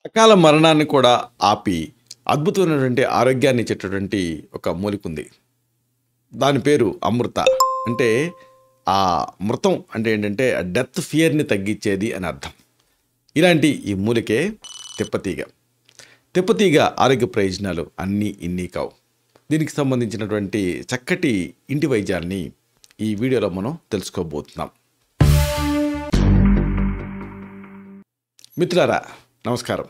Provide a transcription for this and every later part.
అకాల మరణాన్ని కూడా ఆపి అద్భుతమైనటువంటి ఆరోగ్యాన్ని ఇచ్చేటటువంటి ఒక మూలిక ఉంది. దాని పేరు అమృత. అంటే ఆ మృతం అంటే ఏంటంటే డెత్ ఫియర్ని తగ్గించేది అని అర్థం. ఇలాంటి ఈ మూలికే తిప్పతీగ. తిప్పతీగ ఆరోగ్య ప్రయోజనాలు అన్నీ ఇన్ని కావు. దీనికి సంబంధించినటువంటి చక్కటి ఇంటి వైద్యాన్ని ఈ వీడియోలో మనం తెలుసుకోబోతున్నాం. మిత్రులారా నమస్కారం.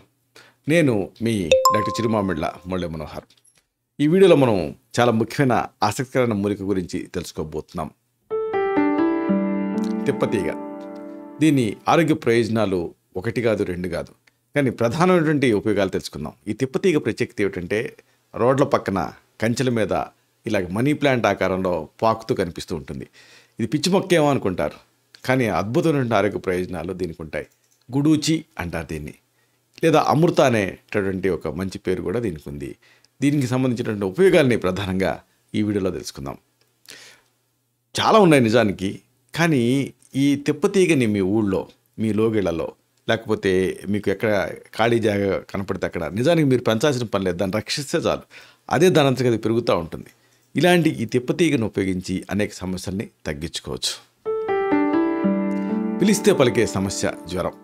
నేను మీ డాక్టర్ చిరుమామిళ్ళ మురళీ మనోహర్. ఈ వీడియోలో మనం చాలా ముఖ్యమైన ఆసక్తికరమైన మూలిక గురించి తెలుసుకోబోతున్నాం. తిప్పతీగ. దీని ఆరోగ్య ప్రయోజనాలు ఒకటి కాదు, రెండు కాదు, కానీ ప్రధానమైనటువంటి ఉపయోగాలు తెలుసుకుందాం. ఈ తిప్పతీగ ప్రత్యేకత ఏమిటంటే రోడ్ల పక్కన కంచెల మీద ఇలాగ మనీ ప్లాంట్ ఆకారంలో పాకుతూ కనిపిస్తూ ఉంటుంది. ఇది పిచ్చి మొక్కేమో అనుకుంటారు, కానీ అద్భుతమైన ఆరోగ్య ప్రయోజనాలు దీనికి ఉంటాయి. గుడూచి అంటారు దీన్ని, లేదా అమృత అనేటటువంటి ఒక మంచి పేరు కూడా దీనికి ఉంది. దీనికి సంబంధించినటువంటి ఉపయోగాల్ని ప్రధానంగా ఈ వీడియోలో తెలుసుకుందాం. చాలా ఉన్నాయి నిజానికి, కానీ ఈ తిప్పతీగని మీ ఊళ్ళో, మీ లోగిళ్లలో, లేకపోతే మీకు ఎక్కడ ఖాళీ జాగా కనపడితే అక్కడ నిజానికి మీరు పెంచాల్సిన పని లేదు, దాన్ని రక్షిస్తే చాలు, అదే దానంతగా అది పెరుగుతూ ఉంటుంది. ఇలాంటి ఈ తిప్పతీగను ఉపయోగించి అనేక సమస్యల్ని తగ్గించుకోవచ్చు. పిలిస్తే పలికే సమస్య జ్వరం.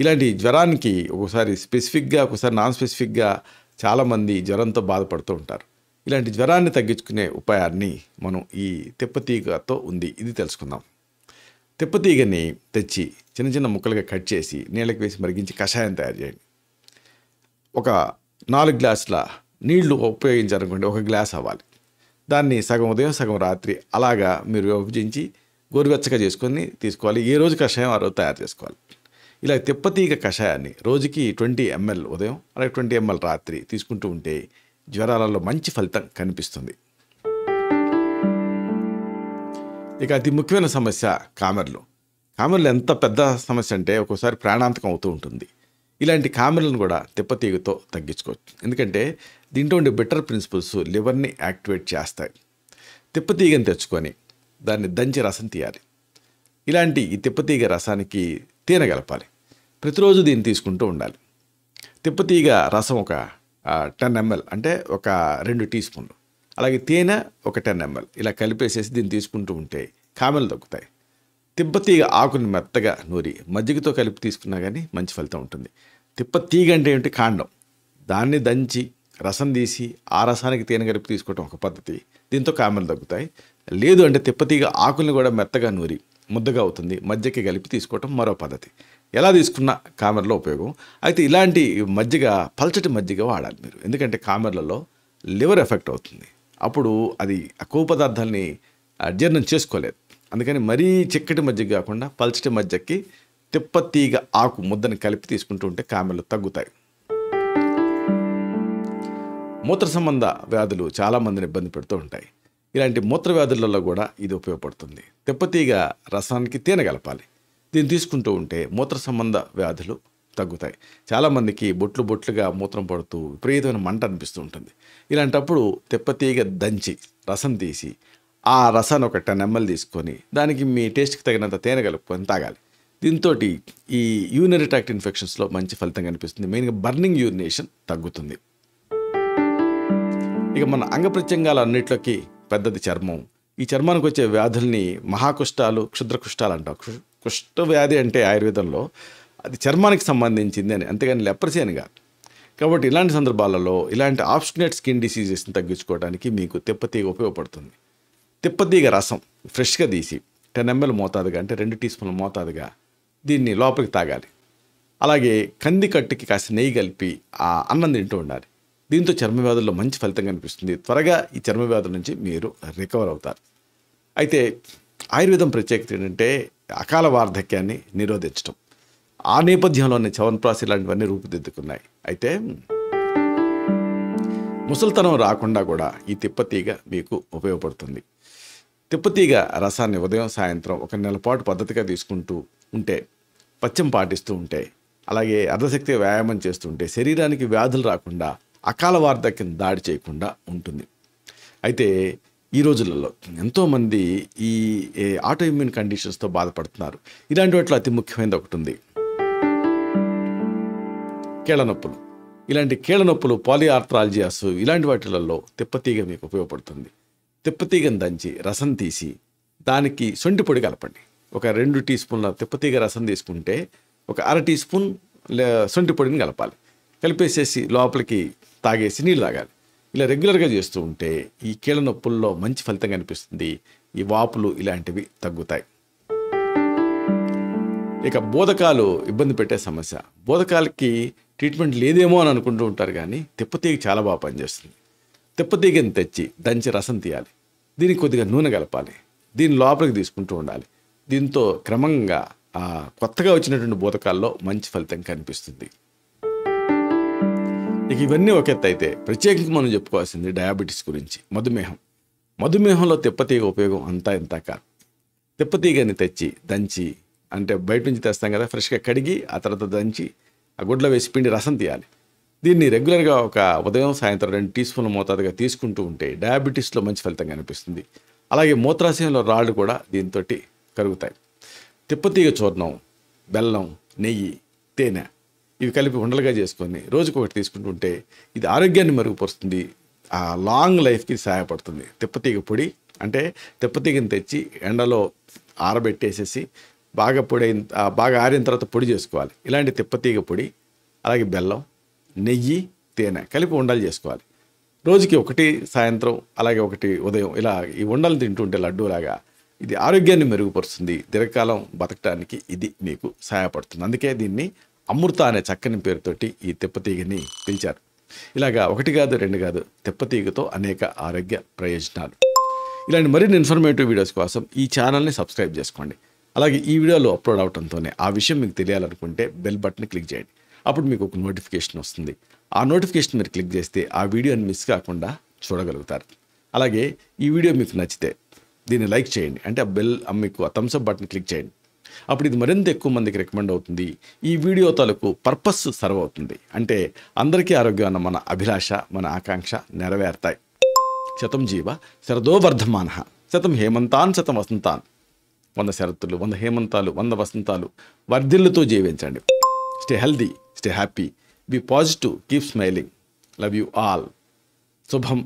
ఇలాంటి జ్వరానికి ఒకసారి స్పెసిఫిక్గా, ఒకసారి నాన్ స్పెసిఫిక్గా చాలామంది జ్వరంతో బాధపడుతూ ఉంటారు. ఇలాంటి జ్వరాన్ని తగ్గించుకునే ఉపాయాన్ని మనం ఈ తిప్పతీగతో ఉంది, ఇది తెలుసుకుందాం. తిప్పతీగని తెచ్చి చిన్న చిన్న ముక్కలుగా కట్ చేసి నీళ్ళకి వేసి మరిగించి కషాయం తయారు చేయండి. ఒక 4 గ్లాసుల నీళ్లు ఉపయోగించారనుకోండి, 1 గ్లాస్ అవ్వాలి. దాన్ని సగం ఉదయం సగం రాత్రి అలాగా మీరు విభజించి గోరువెచ్చగా చేసుకొని తీసుకోవాలి. ఏ రోజు కషాయం ఆ రోజు తయారు చేసుకోవాలి. ఇలా తిప్పతీగ కషాయాన్ని రోజుకి 20 ml ఉదయం అలాగే 20 ml రాత్రి తీసుకుంటూ ఉంటే జ్వరాలలో మంచి ఫలితం కనిపిస్తుంది. ఇక అతి ముఖ్యమైన సమస్య కామెర్లు. కామెర్లు ఎంత పెద్ద సమస్య అంటే ఒక్కోసారి ప్రాణాంతకం అవుతూ ఉంటుంది. ఇలాంటి కామెర్లను కూడా తిప్పతీగతో తగ్గించుకోవచ్చు. ఎందుకంటే దీంట్లో ఉండే బెటర్ ప్రిన్సిపల్స్ లివర్ని యాక్టివేట్ చేస్తాయి. తిప్పతీగని తెచ్చుకొని దాన్ని దంచి రసం తీయాలి. ఇలాంటి ఈ తిప్పతీగ రసానికి తేనె కలపాలి. ప్రతిరోజు దీన్ని తీసుకుంటూ ఉండాలి. తిప్పతీగ రసం ఒక 10 ml అంటే ఒక 2 టీ స్పూన్లు, అలాగే తేనె ఒక 10 ml ఇలా కలిపేసేసి దీన్ని తీసుకుంటూ ఉంటే కామెలు తగ్గుతాయి. తిప్పతీగ ఆకుని మెత్తగా నూరి మజ్జిగతో కలిపి తీసుకున్నా కానీ మంచి ఫలితం ఉంటుంది. తిప్పతీగ అంటే ఏమిటి? కాండం. దాన్ని దంచి రసం తీసి ఆ రసానికి తేనె కలిపి తీసుకోవటం ఒక పద్ధతి. దీంతో కామెలు తగ్గుతాయి. లేదు అంటే తిప్పతీగ ఆకుల్ని కూడా మెత్తగా నూరి ముద్దగా అవుతుంది, మజ్జిగకి కలిపి తీసుకోవటం మరో పద్ధతి. ఎలా తీసుకున్న కామెర్లో ఉపయోగం. అయితే ఇలాంటి మజ్జిగ పల్చటి మజ్జిగ వాడాలి మీరు, ఎందుకంటే కామెర్లలో లివర్ ఎఫెక్ట్ అవుతుంది. అప్పుడు అది ఆ కొవ్వు పదార్థాలని జీర్ణం చేసుకోలేదు. అందుకని మరీ చిక్కటి మజ్జిగ కాకుండా పల్చటి మజ్జిగకి తిప్పతీగ ఆకు ముద్దని కలిపి తీసుకుంటూ ఉంటే కామెర్లు తగ్గుతాయి. మూత్ర సంబంధ వ్యాధులు చాలామందిని ఇబ్బంది పెడుతూ ఉంటాయి. ఇలాంటి మూత్ర వ్యాధులలో కూడా ఇది ఉపయోగపడుతుంది. తిప్పతీగ రసానికి తేనె కలపాలి. దీన్ని తీసుకుంటూ ఉంటే మూత్ర సంబంధ వ్యాధులు తగ్గుతాయి. చాలామందికి బొట్లు బొట్లుగా మూత్రం పడుతూ విపరీతమైన మంట అనిపిస్తూ ఉంటుంది. ఇలాంటప్పుడు తిప్పతీగ దంచి రసం తీసి ఆ రసాన్ని ఒక 10 ml తీసుకొని దానికి మీ టేస్ట్కి తగినంత తేనె కలుపుకొని తాగాలి. దీంతో ఈ యూరినరీ ట్రాక్ట్ ఇన్ఫెక్షన్స్లో మంచి ఫలితం కనిపిస్తుంది. మెయిన్గా బర్నింగ్ యూరినేషన్ తగ్గుతుంది. ఇక మన అంగప్రత్యంగాలన్నిట్లోకి పెద్దది చర్మం. ఈ చర్మానికి వచ్చే వ్యాధుల్ని మహాకుష్ఠాలు, క్షుద్ర కుష్ఠాలు అంటాం. కుష్ఠ వ్యాధి అంటే ఆయుర్వేదంలో అది చర్మానికి సంబంధించింది అని, అంతేగాని లెప్రసీ అని కాదు. కాబట్టి ఇలాంటి సందర్భాలలో ఇలాంటి ఆబ్స్టినేట్ స్కిన్ డిసీజెస్ని తగ్గించుకోవడానికి మీకు తిప్పతీగ ఉపయోగపడుతుంది. తిప్పతీగ రసం ఫ్రెష్గా తీసి 10 ml మోతాదుగా, అంటే 2 టీ స్పూన్ల మోతాదుగా దీన్ని లోపలికి తాగాలి. అలాగే కంది కట్టుకి కాస్త నెయ్యి కలిపి ఆ అన్నం తింటూ ఉండాలి. దీంతో చర్మ వ్యాధుల్లో మంచి ఫలితం కనిపిస్తుంది. త్వరగా ఈ చర్మ వ్యాధుల నుంచి మీరు రికవర్ అవుతారు. అయితే ఆయుర్వేదం ప్రత్యేకత ఏంటంటే అకాల వార్ధక్యాన్ని నిరోధించడం. ఆ నేపథ్యంలోనే చవన్ప్రాశ్ ఇలాంటివన్నీ రూపుదిద్దుకున్నాయి. అయితే ముసలితనం రాకుండా కూడా ఈ తిప్పతీగ మీకు ఉపయోగపడుతుంది. తిప్పతీగ రసాన్ని ఉదయం సాయంత్రం 1 నెల పాటు పద్ధతిగా తీసుకుంటూ ఉంటే, పథ్యం పాటిస్తూ ఉంటే, అలాగే అర్ధశక్తి వ్యాయామం చేస్తుంటే శరీరానికి వ్యాధులు రాకుండా, అకాల వార్ధక్యం దాడి చేయకుండా ఉంటుంది. అయితే ఈ రోజులలో ఎంతోమంది ఈ ఆటో ఇమ్యూన్ కండిషన్స్తో బాధపడుతున్నారు. ఇలాంటి వాటిలో అతి ముఖ్యమైనది ఒకటి ఉంది, కీళ్ళ నొప్పులు. ఇలాంటి కీళ్ళ నొప్పులు, పాలిఆర్థ్రాలజియాస్ ఇలాంటి వాటిలలో తిప్పతీగ మీకు ఉపయోగపడుతుంది. తిప్పతీగను దంచి రసం తీసి దానికి సొంటి పొడి కలపండి. ఒక 2 టీ స్పూన్ల తిప్పతీగ రసం తీసుకుంటే ఒక 1/2 టీ స్పూన్ సొంటి పొడిని కలపాలి. కలిపేసేసి లోపలికి తాగేసి నీళ్ళు తాగాలి. ఇలా రెగ్యులర్గా చేస్తూ ఉంటే ఈ కీళ్ళ నొప్పుల్లో మంచి ఫలితం కనిపిస్తుంది. ఈ వాపులు ఇలాంటివి తగ్గుతాయి. ఇక బోధకాలు ఇబ్బంది పెట్టే సమస్య. బోధకాలకి ట్రీట్మెంట్ లేదేమో అని అనుకుంటూ ఉంటారు, కానీ తిప్పతీగ చాలా బాగా పనిచేస్తుంది. తిప్పతీగని తెచ్చి దంచి రసం తీయాలి. దీనికి కొద్దిగా నూనె కలపాలి. దీని లోపలికి తీసుకుంటూ ఉండాలి. దీంతో క్రమంగా కొత్తగా వచ్చినటువంటి బోధకాల్లో మంచి ఫలితం కనిపిస్తుంది. ఇక ఇవన్నీ ఒక ఎత్తు అయితే ప్రత్యేకంగా మనం చెప్పుకోవాల్సింది డయాబెటీస్ గురించి. మధుమేహంలో తిప్పతీగ ఉపయోగం అంతా ఇంత కాదు. తిప్పతీగని తెచ్చి దంచి, అంటే బయట నుంచి తెస్తాం కదా, ఫ్రెష్గా కడిగి ఆ తర్వాత దంచి ఆ గుడ్లో వేసి పిండి రసం తీయాలి. దీన్ని రెగ్యులర్గా ఒక ఉదయం సాయంత్రం 2 టీ స్పూన్ల మోతాదుగా తీసుకుంటూ ఉంటే డయాబెటీస్లో మంచి ఫలితం కనిపిస్తుంది. అలాగే మూత్రాశయంలో రాళ్ళు కూడా దీంతో కరుగుతాయి. తిప్పతీగ చూర్ణం, బెల్లం, నెయ్యి, తేనె ఇవి కలిపి ఉండలుగా చేసుకొని రోజుకొకటి తీసుకుంటుంటే ఇది ఆరోగ్యాన్ని మెరుగుపరుస్తుంది. ఆ లాంగ్ లైఫ్కి సహాయపడుతుంది. తిప్పతీగ పొడి అంటే తిప్పతీగని తెచ్చి ఎండలో ఆరబెట్టేసేసి బాగా ఆరిన తర్వాత పొడి చేసుకోవాలి. ఇలాంటి తిప్పతీగ పొడి, అలాగే బెల్లం, నెయ్యి, తేనె కలిపి ఉండలు చేసుకోవాలి. రోజుకి ఒకటి సాయంత్రం, అలాగే ఒకటి ఉదయం, ఇలా ఈ ఉండలు తింటుంటే లడ్డూలాగా ఇది ఆరోగ్యాన్ని మెరుగుపరుస్తుంది. దీర్ఘకాలం బతకడానికి ఇది మీకు సహాయపడుతుంది. అందుకే దీన్ని అమృత అనే చక్కని పేరుతోటి ఈ తిప్పతీగని పిలిచారు. ఇలాగా 1 కాదు 2 కాదు, తిప్పతీగతో అనేక ఆరోగ్య ప్రయోజనాలు. ఇలాంటి మరిన్ని ఇన్ఫర్మేటివ్ వీడియోస్ కోసం ఈ ఛానల్ని సబ్స్క్రైబ్ చేసుకోండి. అలాగే ఈ వీడియోలో అప్లోడ్ అవడంతోనే ఆ విషయం మీకు తెలియాలనుకుంటే బెల్ బటన్ క్లిక్ చేయండి. అప్పుడు మీకు ఒక నోటిఫికేషన్ వస్తుంది. ఆ నోటిఫికేషన్ మీరు క్లిక్ చేస్తే ఆ వీడియోని మిస్ కాకుండా చూడగలుగుతారు. అలాగే ఈ వీడియో మీకు నచ్చితే దీన్ని లైక్ చేయండి. అంటే మీకు ఆ థమ్స్ అప్ బటన్ క్లిక్ చేయండి. అప్పుడు ఇది మరింత ఎక్కువ మందికి రికమెండ్ అవుతుంది. ఈ వీడియో తాలూకు పర్పస్ సర్వ్ అవుతుంది. అంటే అందరికీ ఆరోగ్యం అన్న మన అభిలాష, మన ఆకాంక్ష నెరవేరుతాయి. శతం జీవ శరదో వర్ధమానః, శతం హేమంతాన్ శతం వసంతాన్. 100 శరత్తులు, 100 హేమంతాలు, 100 వసంతాలు వర్ధిల్లుతూ జీవించండి. Stay healthy, stay happy, be positive, keep smiling. Love you all. శుభం.